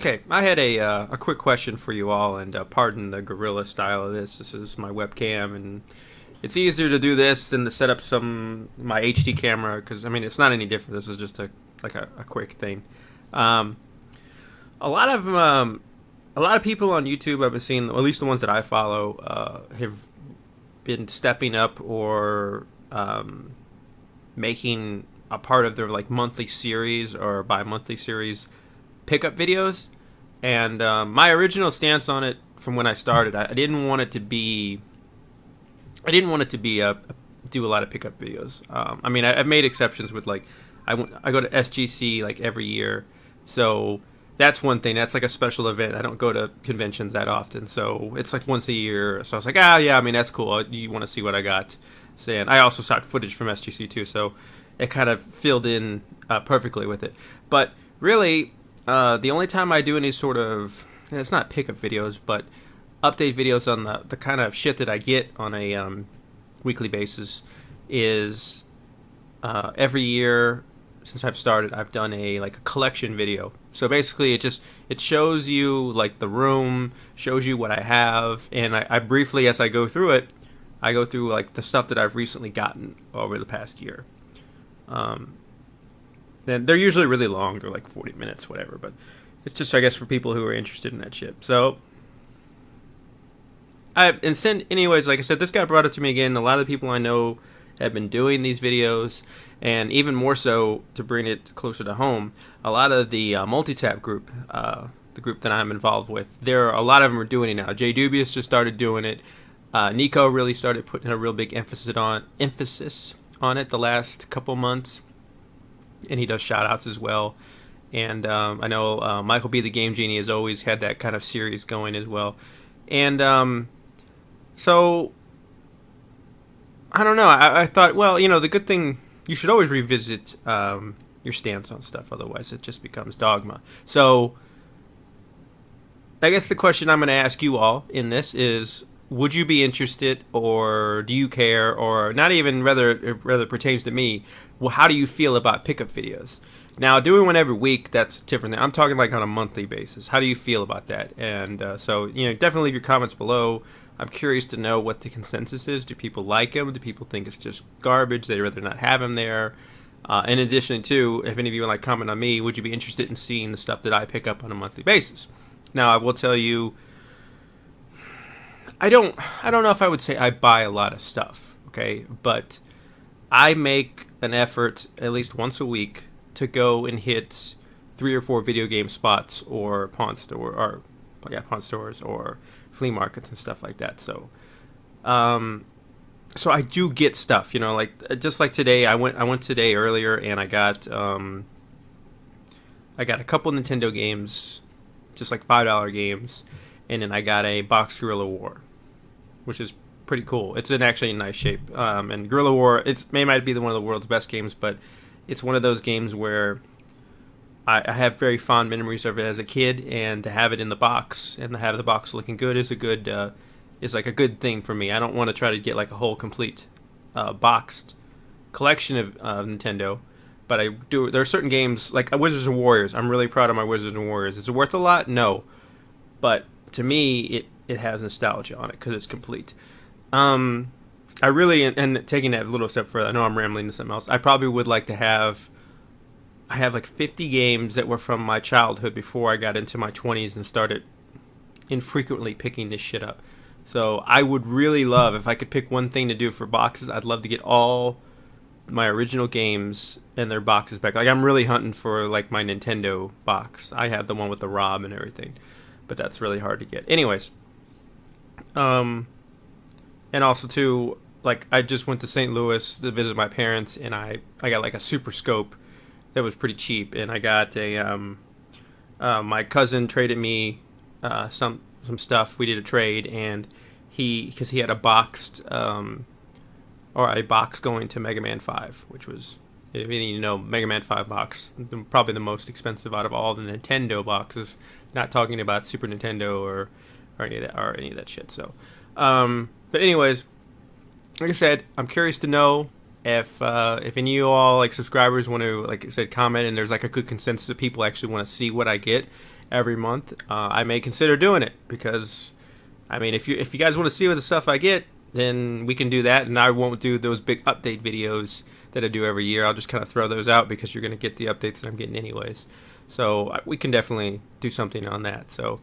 Okay, I had a quick question for you all, and pardon the guerrilla style of this. This is my webcam, and it's easier to do this than to set up my HD camera because I mean it's not any different. This is just a quick thing. Um, a lot of people on YouTube I've been seeing, or at least the ones that I follow, have been stepping up or making a part of their like monthly series or bi-monthly series pickup videos. And my original stance on it from when I started, I didn't want it to be do a lot of pickup videos. I mean, I've made exceptions with like I go to SGC like every year, so that's one thing. That's like a special event. I don't go to conventions that often, so it's like once a year. So I was like, yeah, I mean that's cool. You want to see what I got? And I also shot footage from SGC too, so it kind of filled in perfectly with it. But really, the only time I do any sort of, it's not pickup videos, but update videos on the kind of shit that I get on a weekly basis is every year since I've started, I've done a collection video. So basically, it shows you like the room, shows you what I have, and I briefly, as I go through it, I go through like the stuff that I've recently gotten over the past year. And they're usually really long. They're like 40 minutes, whatever. But it's just, I guess, for people who are interested in that shit. So, anyways, like I said, this guy brought it to me again. A lot of the people I know have been doing these videos. And even more so, to bring it closer to home, a lot of the Multitap group, the group that I'm involved with, a lot of them are doing it now. Jay Dubious just started doing it. Nico really started putting a real big emphasis on it the last couple months. And he does shout-outs as well. And I know Michael B. the Game Genie has always had that kind of series going as well. And so, I don't know. I thought, well, the good thing, you should always revisit your stance on stuff. Otherwise, it just becomes dogma. So, I guess the question I'm going to ask you all in this is, would you be interested, or do you care, or not even whether it pertains to me, well, how do you feel about pickup videos? Now, doing one every week, that's different. I'm talking like on a monthly basis. How do you feel about that? And so, definitely leave your comments below. I'm curious to know what the consensus is. Do people like them? Do people think it's just garbage? They'd rather not have them there. In addition to, if any of you would like comment on me, would you be interested in seeing the stuff that I pick up on a monthly basis? Now, I will tell you, I don't know if I would say I buy a lot of stuff, okay? But I make an effort at least once a week to go and hit 3 or 4 video game spots or pawn stores or flea markets and stuff like that. So, so I do get stuff, like just like today. I went today earlier and I got a couple Nintendo games, just like $5 games, and then I got a box Guerrilla War, which is pretty cool. It's in actually nice shape. And Guerrilla War, might be one of the world's best games, but it's one of those games where I have very fond memories of it as a kid, and to have it in the box and to have the box looking good is a good thing for me. I don't want to try to get like a whole complete boxed collection of Nintendo, but I do. There are certain games like Wizards and Warriors. I'm really proud of my Wizards and Warriors. Is it worth a lot? No, but to me, it has nostalgia on it because it's complete. I really, and taking that a little step further, I know I'm rambling to something else. I probably would like to have. I have like 50 games that were from my childhood before I got into my 20s and started infrequently picking this shit up. So I would really love, if I could pick one thing to do for boxes, I'd love to get all my original games and their boxes back. Like I'm really hunting for like my Nintendo box. I have the one with the ROM and everything, but that's really hard to get. Anyways, and also too, like I just went to St. Louis to visit my parents, and I got like a Super Scope that was pretty cheap, and I got my cousin traded me some stuff. We did a trade, and because he had a box going to Mega Man 5, which was, if you know, Mega Man 5 box, probably the most expensive out of all the Nintendo boxes. Not talking about Super Nintendo or any of that shit. So, but anyways, like I said, I'm curious to know if any of you all like subscribers want to, like I said, comment, and there's like a good consensus that people actually want to see what I get, every month. I may consider doing it because, I mean, if you guys want to see what the stuff I get, then we can do that, and I won't do those big update videos that I do every year. I'll just kind of throw those out because you're going to get the updates that I'm getting anyways. So we can definitely do something on that. So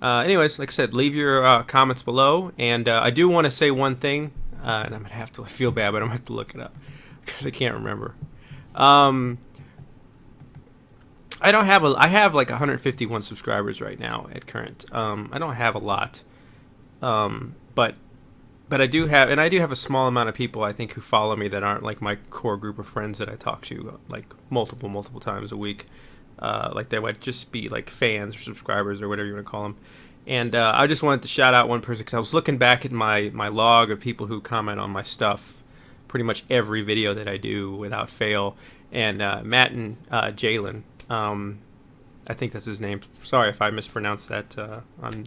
anyways, like I said, leave your comments below. And I do want to say one thing, and I'm going to have to feel bad, but I'm going to have to look it up because I can't remember. I have like 151 subscribers right now at current. I don't have a lot. But I do have, and I do have a small amount of people I think who follow me that aren't like my core group of friends that I talk to like multiple times a week. Like they would just be like fans or subscribers or whatever you want to call them. And I just wanted to shout out one person because I was looking back at my log of people who comment on my stuff pretty much every video that I do without fail. And Matt and Jalen, I think that's his name. Sorry if I mispronounced that. I'm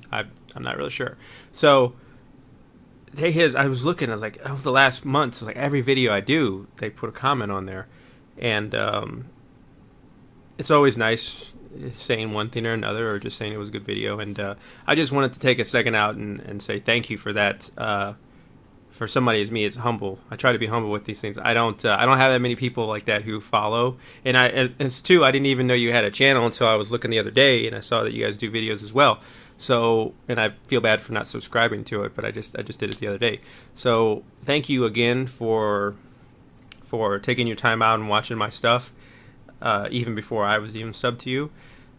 not really sure. So I was looking. I was like, over the last month, so like every video I do, they put a comment on there, and it's always nice saying one thing or another, or just saying it was a good video. And I just wanted to take a second out and say thank you for that. For somebody as me, it's humble. I try to be humble with these things. I don't have that many people like that who follow. And it's too, I didn't even know you had a channel until I was looking the other day, and I saw that you guys do videos as well. So, and I feel bad for not subscribing to it, but I just did it the other day. So thank you again for taking your time out and watching my stuff, even before I was even subbed to you.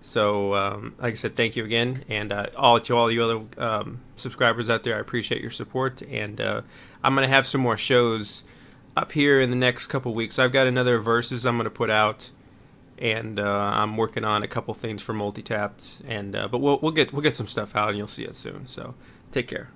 So, like I said, thank you again, and all you other subscribers out there, I appreciate your support. And I'm gonna have some more shows up here in the next couple weeks. I've got another Versus I'm gonna put out, and I'm working on a couple things for Multitapped. And but we'll get some stuff out, and you'll see it soon. So, take care.